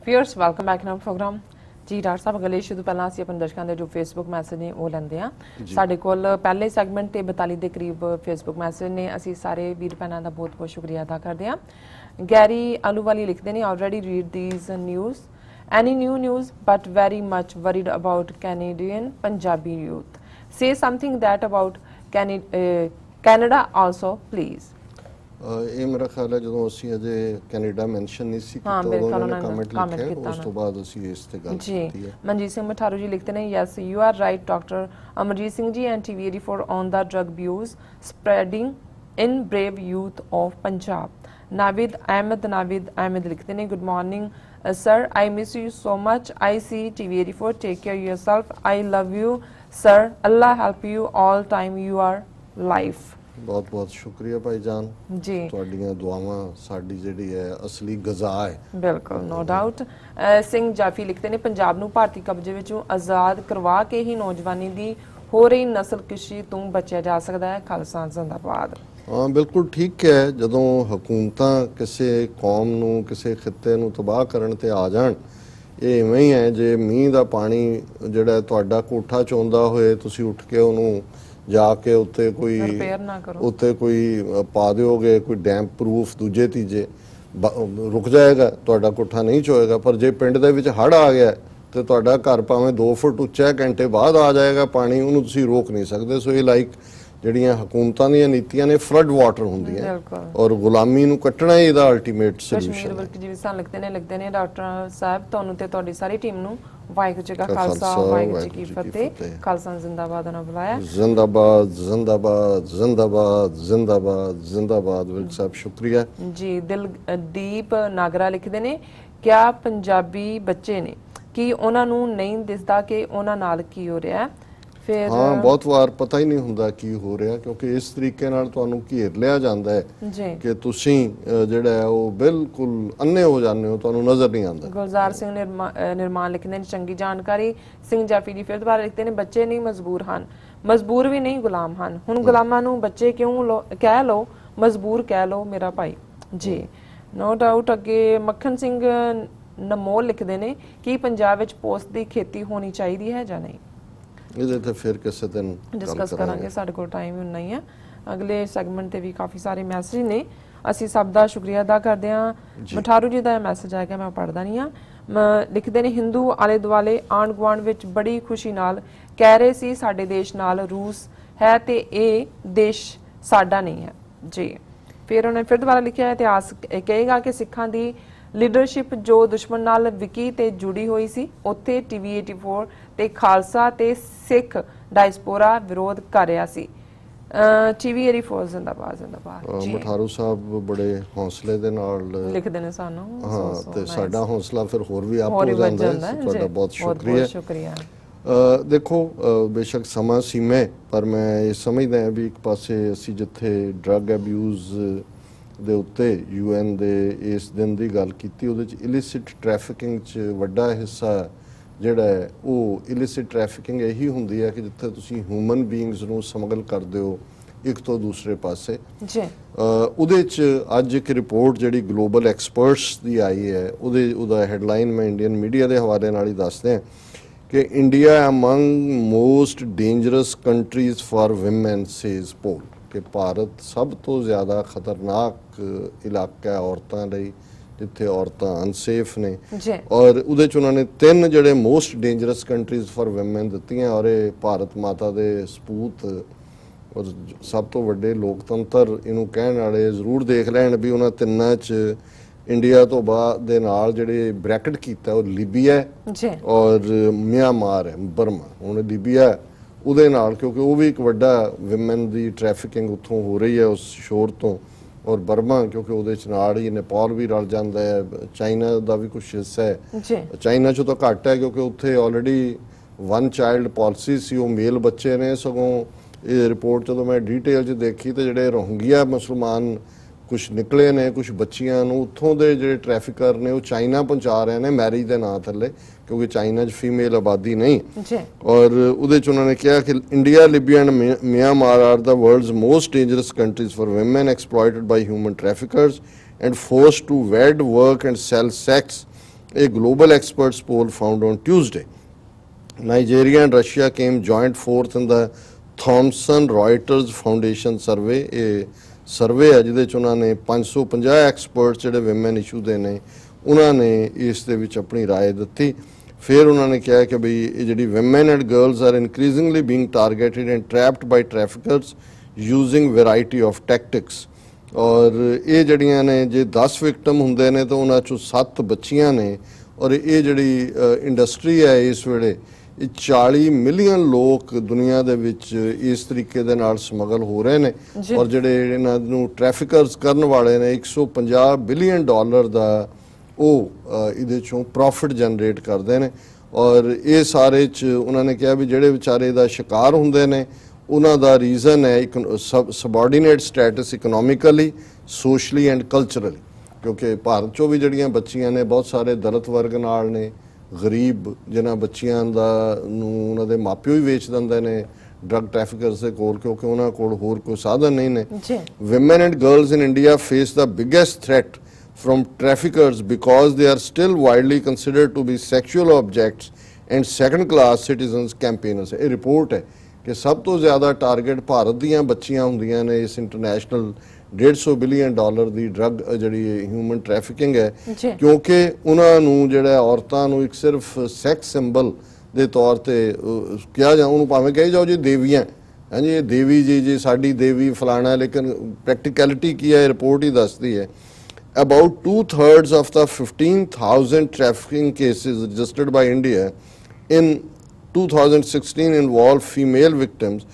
Viewers welcome back in our program ji. Doctor साहब अगले issue तो पहला ਅਸੀਂ ਆਪਣੇ ਦਰਸ਼ਕਾਂ ਦੇ ਜੋ ਫੇਸਬੁੱਕ ਮੈਸੇਜ ਨੇ ਉਹ ਲੈਂਦੇ ਆ। ਸਾਡੇ ਕੋਲ ਪਹਿਲੇ ਸੈਗਮੈਂਟ ਤੇ 42 ਦੇ ਕਰੀਬ ਫੇਸਬੁੱਕ ਮੈਸੇਜ ਨੇ। ਅਸੀਂ ਸਾਰੇ ਵੀਰ ਭੈਣਾਂ ਦਾ ਬਹੁਤ ਬਹੁਤ ਸ਼ੁਕਰੀਆ ਅਦਾ ਕਰਦੇ ਆ। ਗੈਰੀ ਆਲੂਵਾਲੀ ਲਿਖਦੇ ਨੇ already read these news any new news but very much worried about Canadian Punjabi youth. Say something that about Canada also please. ਇਹ ਮੇਰਾ ਖਿਆਲ ਹੈ ਜਦੋਂ ਅਸੀਂ ਅਜੇ ਕੈਨੇਡਾ ਮੈਂਸ਼ਨ ਨਹੀਂ ਸੀ ਕੀਤਾ ਉਹਨਾਂ ਨੇ ਕਮੈਂਟ ਲਿਖਿਆ ਉਸ ਤੋਂ ਬਾਅਦ ਅਸੀਂ ਇਸ ਤੇ ਗੱਲ ਕੀਤੀ ਹੈ। ਮਨਜੀਤ ਸਿੰਘ ਮਠਾਰੂ ਜੀ ਲਿਖਦੇ ਨੇ yes you are right doctor Amarjeet Singh ji and TV84 on the drug abuse spreading in brave youth of Punjab. Navid Ahmed ਲਿਖਦੇ ਨੇ good morning sir, I miss you so much. I see TV84. Take care of yourself. I love you sir. Allah help you all time you are life. बहुत बहुत शुक्रिया भाईजान जी, ਤੁਹਾਡੀਆਂ ਦੁਆਵਾਂ ਸਾਡੀ ਜਿਹੜੀ ਹੈ ਅਸਲੀ ਗਜ਼ਾ ਹੈ। ਬਿਲਕੁਲ ਨੋ ਡਾਊਟ। ਸਿੰਘ ਜਾਫੀ ਲਿਖਦੇ ਨੇ ਪੰਜਾਬ ਨੂੰ ਭਾਰਤੀ ਕਬਜ਼ੇ ਵਿੱਚੋਂ ਆਜ਼ਾਦ ਕਰਵਾ ਕੇ ਹੀ ਨੌਜਵਾਨੀ ਦੀ ਹੋ ਰਹੀ ਨਸਲਕੁਸ਼ੀ ਤੋਂ ਬਚਿਆ ਜਾ ਸਕਦਾ ਹੈ। ਖਾਲਸਾ ਜ਼ਿੰਦਾਬਾਦ। हाँ बिल्कुल ठीक है। ਜਦੋਂ ਹਕੂਮਤਾਂ ਕਿਸੇ ਕੌਮ ਨੂੰ ਕਿਸੇ ਖਿੱਤੇ ਨੂੰ ਤਬਾਹ ਕਰਨ ਤੇ ਆ ਜਾਣ ਇਹ ਇਵੇਂ ਹੀ ਹੈ ਜੇ ਮੀਂਹ ਦਾ ਪਾਣੀ ਜਿਹੜਾ ਤੁਹਾਡਾ ਕੋਠਾ ਚੋਂਦਾ ਹੋਏ ਤੁਸੀਂ ਉੱਠ ਕੇ ਉਹਨੂੰ ਜਾ ਕੇ ਉੱਤੇ ਕੋਈ ਪਾ ਦਿਓਗੇ ਕੋਈ ਡੈਂਪ ਪ੍ਰੂਫ ਦੂਜੇ ਤੀਜੇ ਰੁਕ ਜਾਏਗਾ ਤੁਹਾਡਾ ਕੋਠਾ ਨਹੀਂ ਚੋਏਗਾ। ਪਰ ਜੇ ਪਿੰਡ ਦੇ ਵਿੱਚ ਹੜ੍ਹ ਆ ਗਿਆ ਤੇ ਤੁਹਾਡਾ ਘਰ ਭਾਵੇਂ 2 ਫੁੱਟ ਉੱਚਾ ਘੰਟੇ ਬਾਅਦ ਆ ਜਾਏਗਾ ਪਾਣੀ ਉਹਨੂੰ ਤੁਸੀਂ ਰੋਕ ਨਹੀਂ ਸਕਦੇ। ਸੋ ਇਹ ਲਾਈਕ ਜਿਹੜੀਆਂ ਹਕੂਮਤਾਂ ਦੀਆਂ ਨੀਤੀਆਂ ਨੇ ਫਲੱਡ ਵਾਟਰ ਹੁੰਦੀਆਂ ਔਰ ਗੁਲਾਮੀ ਨੂੰ ਕੱਟਣਾ ਹੀ ਇਹਦਾ ਅਲਟੀਮੇਟ ਸੋਲੂਸ਼ਨ ਹੈ। ਜੀ ਸਾਨੂੰ ਲੱਗਦੇ ਨੇ ਡਾਕਟਰ ਸਾਹਿਬ ਤੁਹਾਨੂੰ ਤੇ ਤੁਹਾਡੀ ਸਾਰੀ ਟੀਮ ਨੂੰ ਵਾਹਿਗੁਰੂ ਜੀ ਕਾ ਖਾਲਸਾ ਵਾਹਿਗੁਰੂ ਜੀ ਕੀ ਫਤਿਹ। ਖਾਲਸਾ ਜ਼ਿੰਦਾਬਾਦ ਨਾ ਬੁਲਾਇਆ। ਜ਼ਿੰਦਾਬਾਦ ਜ਼ਿੰਦਾਬਾਦ ਜ਼ਿੰਦਾਬਾਦ ਜ਼ਿੰਦਾਬਾਦ ਜ਼ਿੰਦਾਬਾਦ ਵਿਲ ਸਾਹਿਬ ਸ਼ੁਕਰੀਆ ਜੀ। ਦਿਲਦੀਪ ਨਾਗਰਾ ਲਿਖਦੇ ਨੇ ਕਿਆ ਪੰਜਾਬੀ ਬੱਚੇ ਨੇ ਕਿ ਉਹਨਾਂ ਨੂੰ ਨਹੀਂ ਦਿਸਦਾ ਕਿ ਉਹਨਾਂ ਨਾਲ ਕੀ ਹੋ ਰਿਹਾ। हाँ बहुत वार पता ही नहीं हुंदा की हो रहा क्योंकि इस तरीके नाल तुहानू घेर लिया जांदा है कि तुसीं जिहड़ा है वो बिल्कुल अन्ने हो जांदे हो तुहानू नज़र नहीं आंदा। गुलजार सिंह निर्माण लिखदे ने चंगी जानकारी। सिंह जाफी जी फिर दोबारा लिखदे ने बच्चे नहीं मजबूर हन मजबूर भी नहीं गुलाम हन हुण गुलामां नू बच्चे क्यों कह लो मजबूर कह लो मेरा भाई जी। No doubt. अगे मक्खन सिंह नमोल लिखदे ने कि पंजाब विच पोस्ट दी खेती होनी चाहिदी है जां नहीं। ਇਹਦੇ ਤੇ ਫਿਰ ਕਿਸੇ ਦਿਨ ਡਿਸਕਸ ਕਰਾਂਗੇ ਸਾਡੇ ਕੋਲ ਟਾਈਮ ਨਹੀਂ ਹੈ। ਅਗਲੇ ਸੈਗਮੈਂਟ ਤੇ ਵੀ ਕਾਫੀ ਸਾਰੇ ਮੈਸੇਜ ਨੇ ਅਸੀਂ ਸਭ ਦਾ ਸ਼ੁਕਰੀਆ ਅਦਾ ਕਰਦੇ ਹਾਂ। ਮਠਾਰੂ ਜੀ ਦਾ ਮੈਸੇਜ ਆਇਆ ਮੈਂ ਪੜ੍ਹਦਾ ਨਹੀਂ ਆ। ਲਿਖਦੇ ਨੇ ਹਿੰਦੂ ਆਲੇ ਦੁਆਲੇ ਆਂਢ ਗੁਆਂਢ ਵਿੱਚ ਬੜੀ ਖੁਸ਼ੀ ਨਾਲ ਕਹਿ ਰਹੇ ਸੀ ਸਾਡੇ ਦੇਸ਼ ਨਾਲ ਰੂਸ ਹੈ ਤੇ ਇਹ ਦੇਸ਼ ਸਾਡਾ ਨਹੀਂ ਹੈ ਜੀ। ਫਿਰ ਉਹਨੇ ਫਿਰ ਦੁਬਾਰਾ ਲਿਖਿਆ ਇਤਿਹਾਸ ਕਹੇਗਾ ਕਿ ਸਿੱਖਾਂ ਦੀ ਲੀਡਰਸ਼ਿਪ ਜੋ ਦੁਸ਼ਮਣ ਨਾਲ ਵਿਕੀ ਤੇ ਜੁੜੀ ਹੋਈ ਸੀ ਉੱਥੇ TV84 ਤੇ ਖਾਲਸਾ ਤੇ ਸਿੱਖ ਡਾਇਸਪੋਰਾ ਵਿਰੋਧ ਕਰ ਰਿਹਾ ਸੀ। TV84 ਜ਼ਿੰਦਾਬਾਦ ਜ਼ਿੰਦਾਬਾਦ ਜੀ। ਮਠਾਰੂ ਸਾਹਿਬ ਬੜੇ ਹੌਸਲੇ ਦੇ ਨਾਲ ਲਿਖਦੇ ਨੇ ਸਾਨੂੰ ਹਾਂ ਤੇ ਸਾਡਾ ਹੌਸਲਾ ਫਿਰ ਹੋਰ ਵੀ ਅਪ ਹੋ ਜਾਂਦਾ ਹੈ। ਤੁਹਾਡਾ ਬਹੁਤ ਸ਼ੁਕਰੀਆ। ਦੇਖੋ ਬੇਸ਼ੱਕ ਸਮਾਂ ਸੀਮੇ ਪਰ ਮੈਂ ਇਹ ਸਮਝਦਾ ਹਾਂ ਵੀ ਇੱਕ ਪਾਸੇ ਅਸੀਂ ਜਿੱਥੇ ਡਰੱਗ ਅਬਿਊਜ਼ ਦੇ ਉੱਤੇ UN ਦੇ ਇਸ ਦਿਨ ਦੀ ਗੱਲ ਕੀਤੀ ਉਹਦੇ 'ਚ ਇਲਿਸਿਟ ਟ੍ਰੈਫਿਕਿੰਗ 'ਚ ਵੱਡਾ ਹਿੱਸਾ ਜਿਹੜਾ ਹੈ ਉਹ ਇਲਿਸਿਟ ਟ੍ਰੈਫਿਕਿੰਗ ਇਹੀ ਹੁੰਦੀ ਹੈ ਕਿ ਜਿੱਥੇ ਤੁਸੀਂ ਹਿਊਮਨ ਬੀਇੰਗਸ ਨੂੰ ਸਮਗਲ ਕਰਦੇ ਹੋ ਇੱਕ ਤੋਂ ਦੂਸਰੇ ਪਾਸੇ ਜੀ। ਉਹਦੇ 'ਚ ਅੱਜ ਇੱਕ ਰਿਪੋਰਟ ਜਿਹੜੀ ਗਲੋਬਲ ਐਕਸਪਰਟਸ ਦੀ ਆਈ ਹੈ ਉਹਦਾ ਹੈਡਲਾਈਨ ਮੈਂ ਇੰਡੀਅਨ ਮੀਡੀਆ ਦੇ ਹਵਾਲੇ ਨਾਲ ਹੀ ਦੱਸਦੇ ਹਾਂ ਕਿ India among most dangerous countries for women says poll ਕਿ ਭਾਰਤ ਸਭ ਤੋਂ ਜ਼ਿਆਦਾ ਖਤਰਨਾਕ ਇਲਾਕਾ ਹੈ ਔਰਤਾਂ ਲਈ ਜਿੱਥੇ ਔਰਤਾਂ ਅਨਸੇਫ ਨੇ ਔਰ ਉਹਦੇ 'ਚ ਉਹਨਾਂ ਨੇ 3 ਜਿਹੜੇ most dangerous countries for women ਦਿੱਤੀਆਂ ਔਰ ਇਹ ਭਾਰਤ ਮਾਤਾ ਦੇ ਸਪੂਤ ਔਰ ਸਭ ਤੋਂ ਵੱਡੇ ਲੋਕਤੰਤਰ ਇਹਨੂੰ ਕਹਿਣ ਵਾਲੇ ਜ਼ਰੂਰ ਦੇਖ ਲੈਣ ਵੀ ਉਹਨਾਂ ਤਿੰਨਾਂ 'ਚ ਇੰਡੀਆ ਤੋਂ ਬਾਅਦ ਦੇ ਨਾਲ ਜਿਹੜੇ ਬ੍ਰੈਕਟ ਕੀਤਾ ਉਹ ਲੀਬੀਆ ਔਰ ਮਿਆਂਮਾਰ ਹੈ ਬਰਮਾ। ਹੁਣ ਲੀਬੀਆ ਉਹਦੇ ਨਾਲ ਕਿਉਂਕਿ ਉਹ ਵੀ ਇੱਕ ਵੱਡਾ ਵਿਮਨ ਦੀ ਟ੍ਰੈਫਿਕਿੰਗ ਉੱਥੋਂ ਹੋ ਰਹੀ ਹੈ ਉਸ ਸ਼ੋਰ ਤੋਂ ਔਰ ਬਰਮਾ ਕਿਉਂਕਿ ਉਹਦੇ 'ਚ ਨਾਲ ਹੀ ਨੇਪਾਲ ਵੀ ਰਲ ਜਾਂਦਾ ਹੈ। ਚਾਈਨਾ ਦਾ ਵੀ ਕੁਛ ਹਿੱਸਾ ਹੈ। ਚਾਈਨਾ 'ਚੋਂ ਤਾਂ ਘੱਟ ਹੈ ਕਿਉਂਕਿ ਉੱਥੇ ਆਲਰੇਡੀ 1 ਚਾਈਲਡ ਪਾਲਿਸੀ ਸੀ ਉਹ ਮੇਲ ਬੱਚੇ ਨੇ। ਸਗੋਂ ਇਹ ਰਿਪੋਰਟ ਜਦੋਂ ਮੈਂ ਡੀਟੇਲ 'ਚ ਦੇਖੀ ਤੇ ਜਿਹੜੇ ਰੋਹਿੰਗਿਆ ਮੁਸਲਮਾਨ ਕੁਛ ਨਿਕਲੇ ਨੇ ਕੁਛ ਬੱਚੀਆਂ ਨੂੰ ਉੱਥੋਂ ਦੇ ਜਿਹੜੇ ਟ੍ਰੈਫਿਕਰ ਨੇ ਉਹ ਚਾਈਨਾ ਪਹੁੰਚਾ ਰਹੇ ਨੇ ਮੈਰਿਜ ਦੇ ਨਾਂ ਥੱਲੇ ਕਿਉਂਕਿ ਚਾਈਨਾ 'ਚ ਫੀਮੇਲ ਆਬਾਦੀ ਨਹੀਂ। ਔਰ ਉਹਦੇ 'ਚ ਉਹਨਾਂ ਨੇ ਕਿਹਾ ਕਿ India Libya and Myanmar are the world's most dangerous countries for women exploited by human traffickers and forced to wed, work and sell sex A global experts poll found on Tuesday. Nigeria and Russia came joint fourth in the Thomson Reuters Foundation survey. A survey है जिहदे च उन्हां ने 550 experts जिहड़े women issue दे ने उन्हां ने इस दे विच अपनी राय दित्ती। फिर उन्होंने कहा कि भाई ये जी women and girls are increasingly being targeted and trapped by traffickers using variety of tactics. और ये जड़ियाँ ने जे 10 विक्टम होंदे ने तो उन्हां चों 7 बच्चियां ने और ये जड़ी इंडस्ट्री है इस वेले 40 मिलियन लोग दुनिया दे विच इस तरीके दे नाल समगल हो रहे ने और जड़े इन्हां नूं ट्रैफिकर्स करन वाले ने $150 बिलियन दा इहदे चों प्रॉफिट जनरेट करते हैं और ये सारे उन्होंने कहा भी जेडे बेचारे दा शिकार होंदे ने उन्हां दा रीज़न है subordinate status economically socially and culturally क्योंकि भारत चों भी जड़ियां बच्चियां ने बहुत सारे दलित वर्ग नाल ने गरीब जिन्हां बच्चियां दा नूं उन्हां दे मापिओ ही वेच दिंदे ने ड्रग ट्रैफिकर्स दे कोल क्योंकि उन्हां कोल होर कोई साधन नहीं ने। Women and girls in India face the biggest threat from traffickers because they are still widely considered to be sexual objects and second class citizens campaigners. A report है कि सब तो ज़्यादा टारगेट भारत दियां बच्चियां होंदियां ने इस इंटरनेशनल $150 बिलियन दी ड्रग जड़ी ह्यूमन ट्रैफिकिंग है क्योंकि उन्हां नूं जिहड़ा औरतां नूं एक सिर्फ सैक्स सिंबल दे तौर ते किया जा उन्होंने भावें कही जाओ जी देवियां हाँ जी देवी जी साडी देवी फलाना लेकिन प्रैक्टिकलिटी की है रिपोर्ट ही दसदी है। About 2/3 of the 15,000 trafficking cases registered by India in 2016 involved female victims.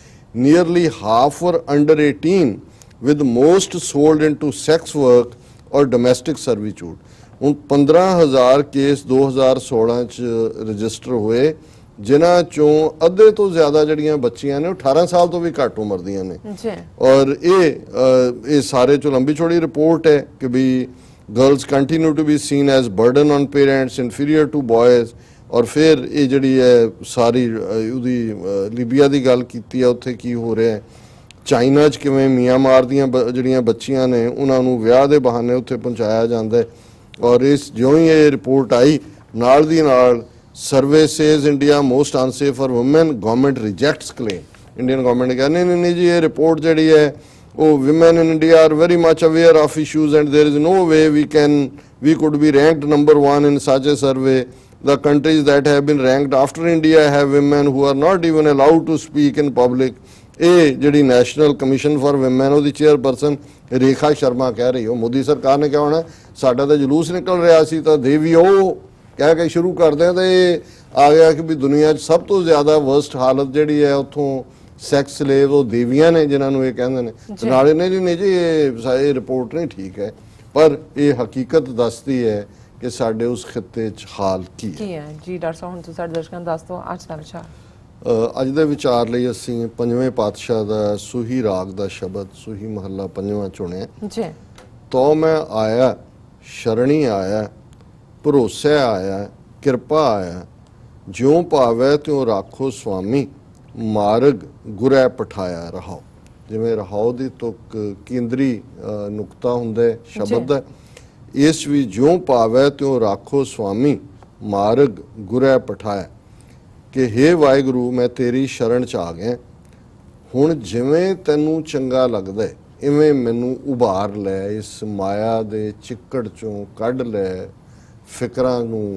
Nearly half were under 18, with most sold into sex work or domestic servitude. ਹੁਣ 15,000 केस 2016 च रजिस्टर हुए जिन्हां चों अद्धे तो ज़्यादा जड़ियां बच्चियां ने 18 साल तो भी घट उम्र दियां ने और ये सारे चो लंबी चौड़ी रिपोर्ट है कि भी girls continue to be seen as burden on parents inferior to boys और फिर ये जड़ी है सारी उहदी लीबिया की गल कीती है उत्थे की हो रहा है चाइना च किवें मियांमार दियां जड़ियां बच्चियां ने उन्हां नूं विआह दे बहाने उत्थे पहुंचाया जांदा है और इस ज्यों ही ये रिपोर्ट आई नाल दी नाल survey says India most unsafe for women government rejects claim Indian government कहने नहीं जी ये रिपोर्ट जी है वो women in India are very much aware of issues and there is no way we could be ranked number 1 in such a survey. The countries that have been ranked after India have women who are not even allowed to speak in public. ये जी national commission for women वो chairperson Rekha Sharma कह रही हो मोदी सरकार ने क्या होना साडा तो जुलूस निकल रहा सी तो देवी वो कह के शुरू कर दें तो ये आ गया कि भी दुनिया सब तो ज़्यादा वर्स्ट हालत जी है उतों सैक्स स्लेव वो देवियां ने जिन्होंने ये कहते हैं नाले नहीं जी ये रिपोर्ट नहीं ठीक है पर यह हकीकत दसती है कि साडे उस खिते च हाल की है। जी डॉक्टर साहब हुण तुसीं साडे दर्शकां नूं दस दिओ अज दा विचार। अज दे विचार लई असीं पंजवें पातशाह दा सूही राग दा शब्द सूही महला पंजवां चुनिया जी। तो मैं आया शरणी आया भरोसे आया किरपा आया ज्यों पावै त्यों राखो स्वामी मार्ग गुरै पठाया रहाओ जिवें रहाओ दी तुक केंद्री नुकता हुंदा शब्द है इस भी ज्यों पावै त्यों राखो स्वामी मार्ग गुरै पठाया कि हे वाहिगुरू मैं तेरी शरण च आ गया हुण जिवें तैनूं चंगा लगदा इवें मैनूं उभार लै इस माया दे चिक्कड़ चों कढ लै फिकरां नूं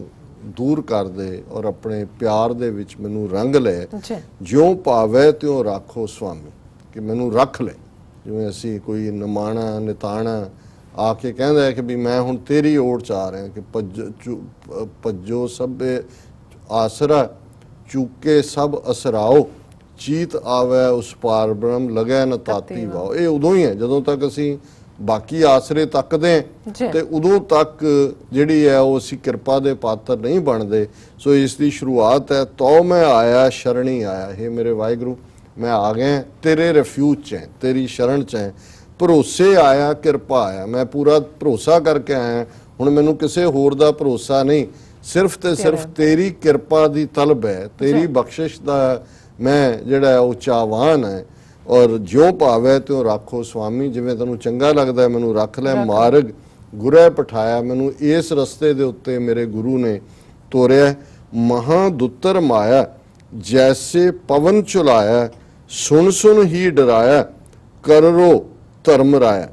दूर कर दे और अपने प्यार दे विच मैनू रंग ले ज्यों पावै त्यों राखो स्वामी कि मैनू रख ले जिवें असी कोई नमाणा निताणा आके कहंदा है कि भी मैं हुण तेरी ओर च आ रहा कि भज्जो सब आसरा चूके सब असराओ चीत आवे उस पार ब्रह्म लगे न ताती वाओ ये उदों ही है जदों तक असी बाकी आसरे तकदे ते उदों तक जिहड़ी है वो असी कृपा दे पात्र नहीं बनते। सो इसकी शुरुआत है तो मैं आया शरणी आया हे मेरे वाहिगुरू मैं आ गया तेरे रिफ्यूज च है तेरी शरण च है भरोसे आया किरपा आया मैं पूरा भरोसा करके आया हुण मैनूं किसी होर दा भरोसा नहीं सिर्फ ते सिर्फ तेरी किरपा दी तलब है तेरी बख्शिश दा मैं जिहड़ा है वो चाहवान है और ज्यों भावै त्यों राखो स्वामी जिवें तैनूं चंगा लगदा है मैनूं रख लै मार्ग ਗੁਰੈ ਪਠਾਇਆ, ਮੈਨੂੰ ਇਸ ਰਸਤੇ ਦੇ ਉੱਤੇ ਮੇਰੇ ਗੁਰੂ ਨੇ ਤੋਰਿਆ। ਮਹਾਦੁੱਤਰ ਮਾਇਆ ਜੈਸੇ ਪਵਨ ਚੁਲਾਇਆ, ਸੁਣ ਸੁਣ ਹੀ ਡਰਾਇਆ, ਕਰੋ ਧਰਮ ਰਾਇਆ।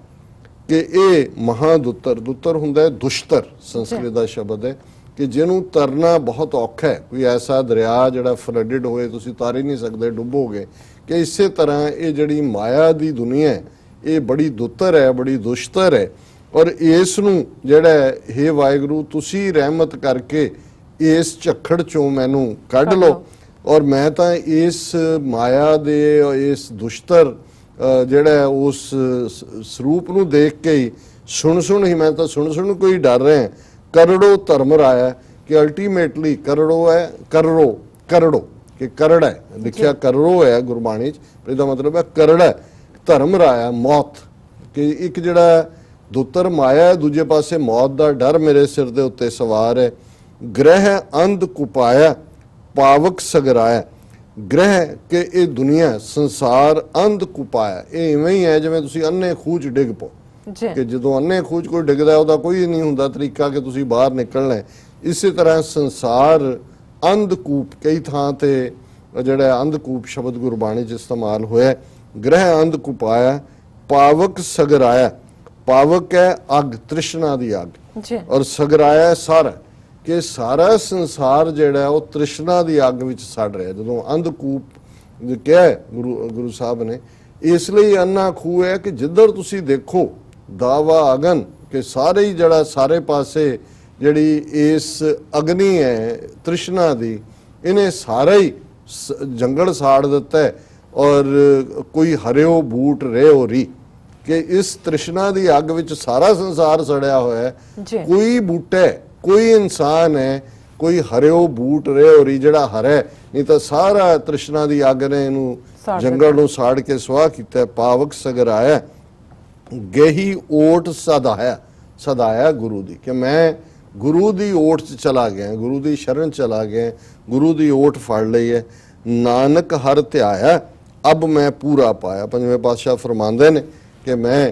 ਕਿ ਇਹ ਮਹਾਦੁੱਤਰ, ਦੁੱਤਰ ਹੁੰਦਾ ਹੈ ਦੁਸ਼ਤਰ, ਸੰਸਕ੍ਰਿਤ ਦਾ ਸ਼ਬਦ ਹੈ, ਕਿ ਜਿਹਨੂੰ ਤਰਨਾ ਬਹੁਤ ਔਖਾ ਹੈ। ਕੋਈ ਐਸਾ ਦਰਿਆ ਜਿਹੜਾ ਫਲੱਡਡ ਹੋਏ, ਤੁਸੀਂ ਤਾਰ ਹੀ ਨਹੀਂ ਸਕਦੇ, ਡੁੱਬੋਗੇ। ਕਿ ਇਸੇ ਤਰ੍ਹਾਂ ਇਹ ਜਿਹੜੀ ਮਾਇਆ ਦੀ ਦੁਨੀਆ ਹੈ, ਇਹ ਬੜੀ ਦੁੱਤਰ ਹੈ, ਬੜੀ ਦੁਸ਼ਤਰ ਹੈ। ਔਰ ਇਸ ਨੂੰ ਜਿਹੜਾ ਹੇ ਵਾਹਿਗੁਰੂ ਤੁਸੀਂ ਰਹਿਮਤ ਕਰਕੇ ਇਸ ਝੱਖੜ ਚੋਂ ਮੈਨੂੰ ਕੱਢ ਲਓ। ਔਰ ਮੈਂ ਤਾਂ ਇਸ ਮਾਇਆ ਦੇ ਇਸ ਦੁਸ਼ਤਰ ਜਿਹੜਾ ਉਸ ਸਰੂਪ ਨੂੰ ਦੇਖ ਕੇ ਹੀ ਸੁਣ ਸੁਣ ਹੀ, ਮੈਂ ਤਾਂ ਸੁਣ ਸੁਣ ਕੋਈ ਡਰ ਰਿਹਾ। ਕਰੜੋ ਧਰਮ ਰਾਇਆ, ਕਿ ਅਲਟੀਮੇਟਲੀ ਕਰੜੋ ਹੈ, ਕਰੜੋ ਕਿ ਕਰੜ ਹੈ, ਲਿਖਿਆ ਕਰੜੋ ਹੈ ਗੁਰਬਾਣੀ 'ਚ, ਇਹਦਾ ਮਤਲਬ ਹੈ ਕਰੜਾ ਧਰਮ ਰਾਇਆ, ਮੌਤ। ਕਿ ਇੱਕ ਜਿਹੜਾ ਦੁੱਤਰ ਮਾਇਆ, ਦੂਜੇ ਪਾਸੇ ਮੌਤ ਦਾ ਡਰ ਮੇਰੇ ਸਿਰ ਦੇ ਉੱਤੇ ਸਵਾਰ ਹੈ। ਗ੍ਰਹਿ ਅੰਧ ਕੁਪਾਇਆ, ਪਾਵਕ ਸਗਰਾਇਆ। ਗ੍ਰਹਿ ਕਿ ਇਹ ਦੁਨੀਆ ਸੰਸਾਰ ਅੰਧ ਕੁਪਾਇਆ, ਇਹ ਇਵੇਂ ਹੀ ਹੈ ਜਿਵੇਂ ਤੁਸੀਂ ਅੰਨੇ ਖੂਹ 'ਚ ਡਿੱਗ ਪਓ। ਕਿ ਜਦੋਂ ਅੰਨੇ ਖੂਹ 'ਚ ਕੋਈ ਡਿੱਗਦਾ ਉਹਦਾ ਕੋਈ ਨਹੀਂ ਹੁੰਦਾ ਤਰੀਕਾ ਕਿ ਤੁਸੀਂ ਬਾਹਰ ਨਿਕਲਣਾ। ਇਸੇ ਤਰ੍ਹਾਂ ਸੰਸਾਰ ਅੰਧਕੂਪ, ਕਈ ਥਾਂ ਤੇ ਜਿਹੜਾ ਅੰਧਕੂਪ ਸ਼ਬਦ ਗੁਰਬਾਣੀ 'ਚ ਇਸਤੇਮਾਲ ਹੋਇਆ। ਗ੍ਰਹਿ ਅੰਧ ਕੁਪਾਇਆ, ਪਾਵਕ ਸਗਰਾਇਆ। ਪਾਵਕ ਹੈ ਅੱਗ, ਤ੍ਰਿਸ਼ਨਾ ਦੀ ਅੱਗ, ਔਰ ਸਗਰਾਇਆ ਸਾਰਾ, ਕਿ ਸਾਰਾ ਸੰਸਾਰ ਜਿਹੜਾ ਉਹ ਤ੍ਰਿਸ਼ਨਾ ਦੀ ਅੱਗ ਵਿੱਚ ਸੜ ਰਿਹਾ। ਜਦੋਂ ਅੰਧਕੂਪ ਕਿਹਾ ਗੁਰੂ ਸਾਹਿਬ ਨੇ, ਇਸ ਲਈ ਅੰਨਾ ਖੂਹ ਹੈ ਕਿ ਜਿੱਧਰ ਤੁਸੀਂ ਦੇਖੋ ਦਾਵਾ ਅਗਨ, ਕਿ ਸਾਰੇ ਹੀ ਜਿਹੜਾ ਸਾਰੇ ਪਾਸੇ ਜਿਹੜੀ ਇਸ ਅਗਨੀ ਹੈ ਤ੍ਰਿਸ਼ਨਾ ਦੀ, ਇਹਨੇ ਸਾਰਾ ਹੀ ਜੰਗਲ ਸਾੜ ਦਿੱਤਾ ਹੈ। ਔਰ ਕੋਈ ਹਰਿਓ ਬੂਟ ਰਿਓ ਰੀ, ਕਿ ਇਸ ਤ੍ਰਿਸ਼ਨਾ ਦੀ ਅੱਗ ਵਿੱਚ ਸਾਰਾ ਸੰਸਾਰ ਸੜਿਆ ਹੋਇਆ ਹੈ। ਕੋਈ ਬੂਟਾ, ਕੋਈ ਇਨਸਾਨ ਹੈ, ਕੋਈ ਹਰਿਓ ਬੂਟ ਰਿਓ ਰੀ ਜਿਹੜਾ ਹਰੇ, ਨਹੀਂ ਤਾਂ ਸਾਰਾ ਤ੍ਰਿਸ਼ਨਾ ਦੀ ਅੱਗ ਨੇ ਇਹਨੂੰ ਜੰਗਲ ਨੂੰ ਸਾੜ ਕੇ ਸੁਆਹ ਕੀਤਾ। ਪਾਵਕ ਸਗਰਾਇਆ, ਗੇਹੀ ਓਟ ਸਦਾਇਆ, ਸਦਾਇਆ ਗੁਰੂ ਦੀ, ਕਿ ਮੈਂ ਗੁਰੂ ਦੀ ਓਟ 'ਚ ਚਲਾ ਗਿਆ, ਗੁਰੂ ਦੀ ਸ਼ਰਨ ਚਲਾ ਗਿਆ, ਗੁਰੂ ਦੀ ਓਟ ਫੜ ਲਈ ਹੈ। ਨਾਨਕ ਹਰ ਧਿਆਇਆ, ਅਬ ਮੈਂ ਪੂਰਾ ਪਾਇਆ। ਪੰਜਵੇਂ ਪਾਤਸ਼ਾਹ ਫਰਮਾਉਂਦੇ ਨੇ ਕਿ ਮੈਂ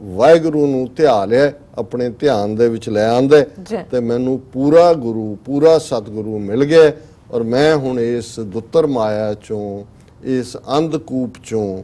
ਵਾਹਿਗੁਰੂ ਨੂੰ ਧਿਆ ਲਿਆ, ਆਪਣੇ ਧਿਆਨ ਦੇ ਵਿੱਚ ਲੈ ਆਂਦਾ, ਤੇ ਮੈਨੂੰ ਪੂਰਾ ਗੁਰੂ, ਪੂਰਾ ਸਤਿਗੁਰੂ ਮਿਲ ਗਿਆ। ਔਰ ਮੈਂ ਹੁਣ ਇਸ ਦੁੱਤਰ ਮਾਇਆ ਚੋਂ, ਇਸ ਅੰਧਕੂਪ ਚੋਂ,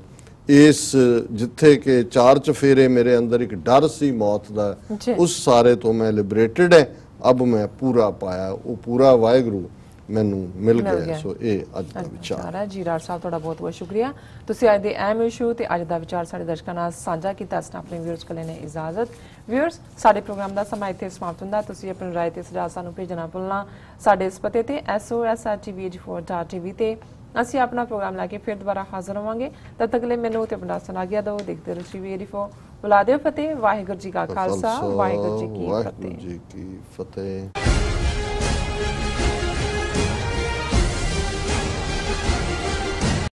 ਇਸ ਜਿੱਥੇ ਕਿ ਚਾਰ ਚਫੇਰੇ ਮੇਰੇ ਅੰਦਰ ਇੱਕ ਡਰ ਸੀ ਮੌਤ ਦਾ, ਉਸ ਸਾਰੇ ਤੋਂ ਮੈਂ ਲਿਬਰੇਟਡ ਹੈ। ਅਬ ਮੈਂ ਪੂਰਾ ਪਾਇਆ, ਉਹ ਪੂਰਾ ਵਾਹਿਗੁਰੂ ਮੈਨੂੰ ਮਿਲ ਗਿਆ। ਸੋ ਇਹ ਅੱਜ ਦਾ ਵਿਚਾਰ ਹੈ ਜੀ। ਰਾਜ ਸਾਹਿਬ ਤੁਹਾਡਾ ਬਹੁਤ ਬਹੁਤ ਸ਼ੁਕਰੀਆ, ਤੁਸੀਂ ਅੱਜ ਦੇ ਅਹਿਮ ਇਸ਼ੂ ਤੇ ਅੱਜ ਦਾ ਵਿਚਾਰ ਸਾਡੇ ਦਰਸ਼ਕਾਂ ਨਾਲ ਸਾਂਝਾ ਕੀਤਾ। ਅਸੀਂ ਆਪਣੇ ਵਿਊਅਰਸ ਕੋਲ ਲੈਣੇ ਇਜਾਜ਼ਤ। ਵਿਊਅਰਸ, ਸਾਡੇ ਪ੍ਰੋਗਰਾਮ ਦਾ ਸਮਾਂ ਇੱਥੇ ਸਮਾਪਤ ਹੁੰਦਾ। ਤੁਸੀਂ ਆਪਣੀ ਰਾਏ ਤੇ ਸੁਝਾਅ ਸਾਨੂੰ ਭੇਜਣਾ ਭੁੱਲਣਾ। ਸਾਡੇ ਇਸ ਪਤੇ ਤੇ SOS@tvh4.tv ਤੇ ਅਸੀਂ ਆਪਣਾ ਪ੍ਰੋਗਰਾਮ ਲੈ ਕੇ ਫਿਰ ਦੁਬਾਰਾ ਹਾਜ਼ਰ ਹੋਵਾਂਗੇ। ਤਦ ਤੱਕ ਲਈ ਮੈਨੂੰ ਤੇ ਆਪਣਾ ਸੁਣਾਗਿਆ ਦਿਓ। ਦੇਖਦੇ ਰਹੋ TV84। ਬੁਲਾ ਦਿਓ ਫਤਿਹ। ਵਾਹਿਗੁਰੂ ਜੀ ਕਾ ਖਾਲਸਾ, ਵਾਹਿਗੁਰੂ ਜੀ ਕੀ ਫਤਿਹ।